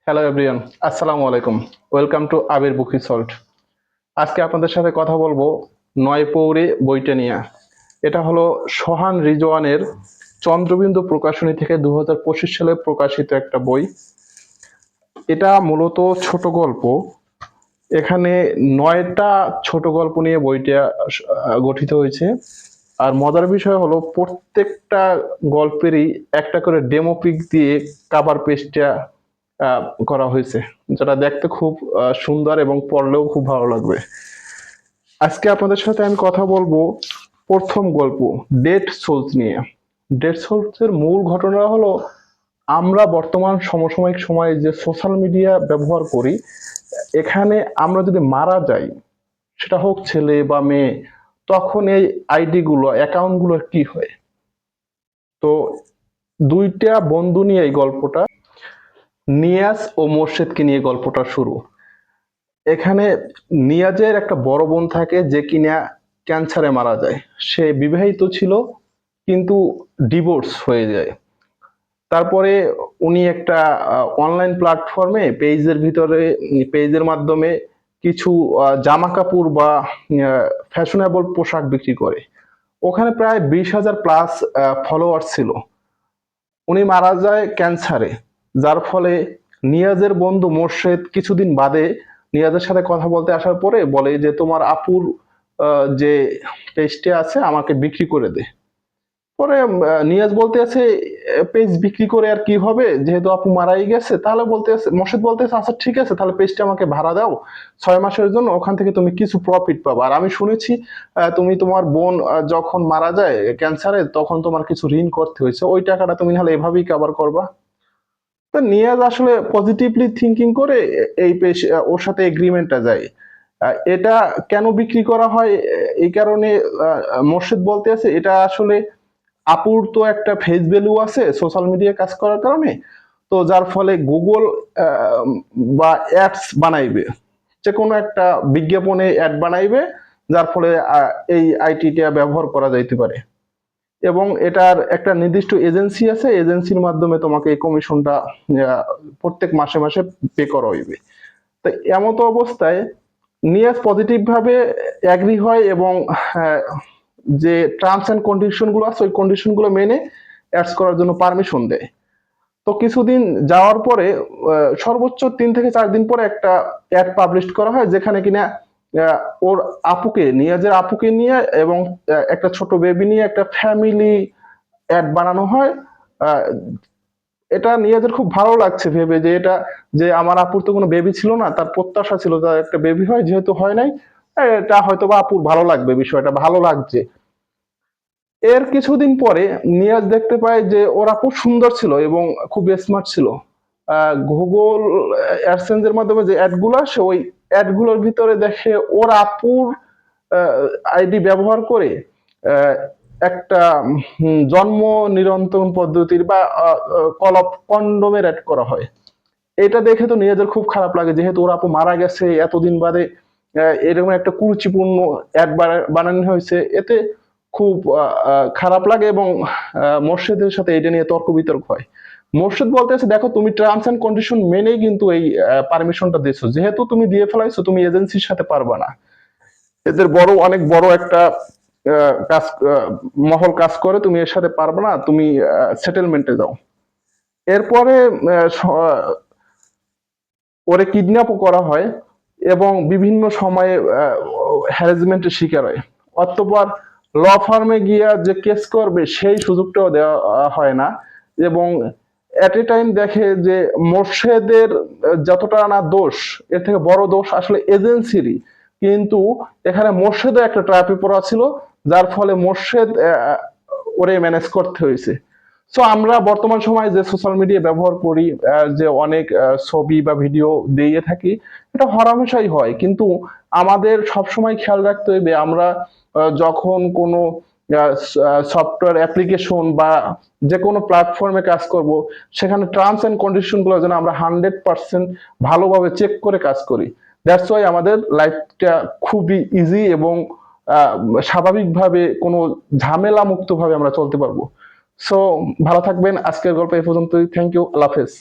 Hello everyone, আসসালামু আলাইকুম। Welcome to Abir book salt. আজকে আপনাদের সাথে কথা বলবো নয় পৌরে বইটা নিয়ে। এটা হলো সোহান রিজওয়ানের চন্দ্রবিন্দু প্রকাশনী থেকে 2025 সালে প্রকাশিত একটা বই। এটা মূলত ছোট গল্প। এখানে 9টা ছোট গল্প নিয়ে বইটা গঠিত হয়েছে। আর মজার বিষয় হলো প্রত্যেকটা গল্পেরই একটা করে ডেমো পিক দিয়ে কাভার পেজটা করা হয়েছে, যেটা দেখতে খুব সুন্দর এবং পড়লেও খুব ভালো লাগবে। আজকে আপনাদের সাথে আমি কথা বলবো প্রথম গল্প ডেড সোলস নিয়ে। ডেড সোলস এর মূল ঘটনা হলো আমরা বর্তমান সমসাময়িক সময়ে যে সোশ্যাল মিডিয়া ব্যবহার করি, এখানে আমরা যদি মারা যাই, সেটা হোক ছেলে বা মেয়ে, তখন এই আইডি গুলো অ্যাকাউন্ট গুলোর কি হয়। তো দুইটা বন্ধু নিয়ে এই গল্পটা, নিয়াজ ও মোর্শেদকে নিয়ে গল্পটা শুরু। এখানে নিয়াজের একটা বড় বোন থাকে যে কিনা ক্যান্সারে মারা যায়। সে বিবাহিত ছিল কিন্তু ডিভোর্স হয়ে যায়। তারপরে উনি একটা অনলাইন প্ল্যাটফর্মে পেজের মাধ্যমে কিছু জামা কাপড় বা ফ্যাশনেবল পোশাক বিক্রি করে। ওখানে প্রায় 20,000 প্লাস ফলোয়ার ছিল। উনি মারা যায় ক্যান্সারে, যার ফলে নিয়াজের বন্ধু মোর্শেদ কিছুদিন বাদে নিয়াজের সাথে কথা বলতে আসার পরে বলে যে তোমার আপুর যে পেজটা আছে আমাকে বিক্রি করে দে। পরে নিয়াজ বলতে আছে পেজ বিক্রি করে আর কি হবে, যেহেতু আপু মারাই গেছে। তাহলে বলতে আছে মোর্শেদ বলতে আছে আচ্ছা ঠিক আছে, তাহলে পেজটা আমাকে ভাড়া দাও 6 মাসের জন্য, ওখান থেকে তুমি কিছু প্রফিট পাবা। আর আমি শুনেছি তুমি তোমার বোন যখন মারা যায় ক্যান্সারে, তখন তোমার কিছু ঋণ করতে হয়েছে, ওই টাকাটা তুমি নাহলে এভাবেই কভার করবা। তো নিয়াজ আসলে পজিটিভলি থিঙ্কিং করে এই পেশ ওর সাথে এগ্রিমেন্টটা যায়। এটা কেন বিক্রি করা হয় এই কারণে মোর্শেদ বলতে আছে এটা আসলে আপুর তো একটা ফেস ভ্যালু আছে সোশ্যাল মিডিয়া কাজ করার কারণে। তো যার ফলে গুগল বা অ্যাডস বানাইবে, যে কোনো একটা বিজ্ঞাপনে অ্যাড বানাইবে, যার ফলে এই আইটিটা ব্যবহার করা যাইতে পারে। এবং এটার একটা নির্দিষ্ট এজেন্সি আছে, এজেন্সির মাধ্যমে তোমাকে এই কমিশনটা প্রত্যেক মাসে মাসে পে করা হইবে। তো এমতো অবস্থায় নিয়াজ পজিটিভ ভাবে অ্যাগ্রি হয় এবং যে টার্মস এন্ড কন্ডিশন গুলো আছে ওই কন্ডিশন গুলো মেনে অ্যাডস করার জন্য পারমিশন দেয়। তো কিছুদিন যাওয়ার পরে সর্বোচ্চ 3 থেকে 4 দিন পরে একটা অ্যাড পাবলিশ করা হয়, যেখানে কিনা ওর আপুকে, নিয়াজের আপুকে নিয়ে এবং একটা ছোট বেবি নিয়ে একটা ফ্যামিলি অ্যাড বানানো হয়। আহ, এটা নিয়াজের খুব ভালো লাগছে ভেবে যে এটা, যে আমার আপুর তো কোনো বেবি ছিল না, তার প্রত্যাশা ছিল তার একটা বেবি হয়, যেহেতু হয় নাই, এটা হয়তো বা আপুর ভালো লাগবে, বিষয়টা ভালো লাগছে। এর কিছুদিন পরে নিয়াজ দেখতে পায় যে ওর আপু সুন্দর ছিল এবং খুব স্মার্ট ছিল। গুগল অ্যাডসেন্স এর মাধ্যমে যে অ্যাড গুলো আসে, ওই অ্যাড গুলোর ভিতরে দেখে ওর আপুর আইডি ব্যবহার করে আহ, একটা জন্ম নিয়ন্ত্রণ পদ্ধতির বা কলপ কন্ডোমের অ্যাড করা হয়। এটা দেখে তো নিজেদের খুব খারাপ লাগে, যেহেতু ওর আপু মারা গেছে এতদিন বাদে এরকম একটা কুরুচিপূর্ণ অ্যাড বানানো হয়েছে। এতে খুব খারাপ লাগে এবং মোর্শেদের সাথে এটা নিয়ে তর্ক বিতর্ক হয়। মোর্শেদ বলতেছে দেখো তুমি টার্মস এন্ড কন্ডিশন মেনেই কিন্তু এই পারমিশনটা দিয়েছো, যেহেতু তুমি দিয়ে ফেলাইছো তুমি এজেন্সির সাথে পারবা না। এদের অনেক বড় একটা কাজ মহল কাজ করে, তুমি এর সাথে পারবে না, তুমি সেটেলমেন্টে যাও। এরপরে ওরে কিডন্যাপও করা হয় এবং বিভিন্ন সময়ে হ্যারাসমেন্টের শিকার হয়। অতঃপর ল ফার্মে গিয়া যে কেস করবে সেই সুযোগটাও দেওয়া হয় না। এবং এট এ টাইম দেখে যে মোর্শেদের যতটা না দোষ, এর থেকে বড় দোষ আসলে এজেন্সিরই। কিন্তু এখানে মোর্শেদও একটা ট্র্যাপে পড়া ছিল, যার ফলে মোর্শেদ ওরে ম্যানেজ করতে হয়েছে। সো আমরা বর্তমান সময়ে যে সোশ্যাল মিডিয়া ব্যবহার করি, যে অনেক ছবি বা ভিডিও দিয়ে থাকি, এটা হরহামেশাই হয়, কিন্তু আমাদের সবসময় খেয়াল রাখতে হবে আমরা যখন কোনো সফটওয়্যার অ্যাপ্লিকেশন বা যে কোনো প্ল্যাটফর্মে কাজ করব, সেখানে টার্মস এন্ড কন্ডিশন গুলো যেন আমরা 100% ভালোভাবে চেক করে কাজ করি। দ্যাটস ওয়াই আমাদের লাইফটা খুবই ইজি এবং স্বাভাবিকভাবে কোনো ঝামেলা মুক্ত ভাবে আমরা চলতে পারবো। সো ভালো থাকবেন, আজকের গল্প এই পর্যন্তই। থ্যাংক ইউ, আল্লাহ হাফেজ।